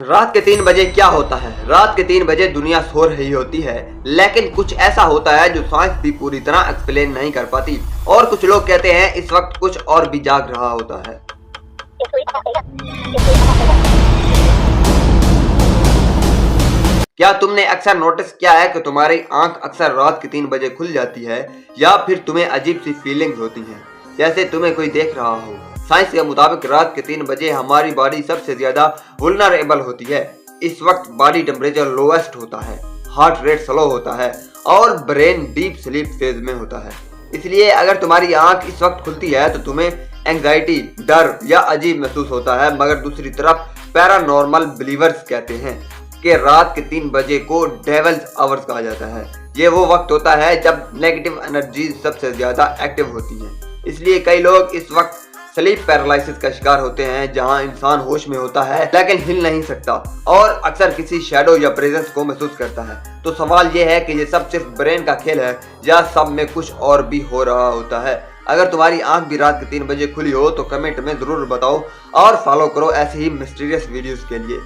रात के 3 बजे क्या होता है? रात के 3 बजे दुनिया सो रही होती है, लेकिन कुछ ऐसा होता है जो साइंस भी पूरी तरह एक्सप्लेन नहीं कर पाती, और कुछ लोग कहते हैं इस वक्त कुछ और भी जाग रहा होता है। क्या तुमने अक्सर नोटिस किया है कि तुम्हारी आंख अक्सर रात के 3 बजे खुल जाती है, या फिर तुम्हें अजीब सी फीलिंग्स होती हैं, जैसे तुम्हें कोई देख रहा हो? साइंस के मुताबिक रात के 3 बजे हमारी बॉडी सबसे ज्यादा वुल्नरेबल होती है। इस वक्त बॉडी टेम्परेचर लोएस्ट होता है, हार्ट रेट स्लो होता है और ब्रेन डीप स्लीप फेज में होता है। इसलिए अगर तुम्हारी आंख इस वक्त खुलती है तो तुम्हें एंजाइटी, डर या अजीब महसूस होता है। मगर दूसरी तरफ पैरानॉर्मल बिलीवर्स कहते हैं कि रात के 3 बजे को डेविल्स आवर्स कहा जाता है। ये वो वक्त होता है जब नेगेटिव एनर्जी सबसे ज्यादा एक्टिव होती है। इसलिए कई लोग इस वक्त स्लीप पैरालिसिस का शिकार होते हैं, जहां इंसान होश में होता है लेकिन हिल नहीं सकता और अक्सर किसी शैडो या प्रेजेंस को महसूस करता है। तो सवाल ये है कि ये सब सिर्फ ब्रेन का खेल है या सब में कुछ और भी हो रहा होता है? अगर तुम्हारी आंख भी रात के 3 बजे खुली हो तो कमेंट में जरूर बताओ और फॉलो करो ऐसे ही मिस्टीरियस वीडियोस के लिए।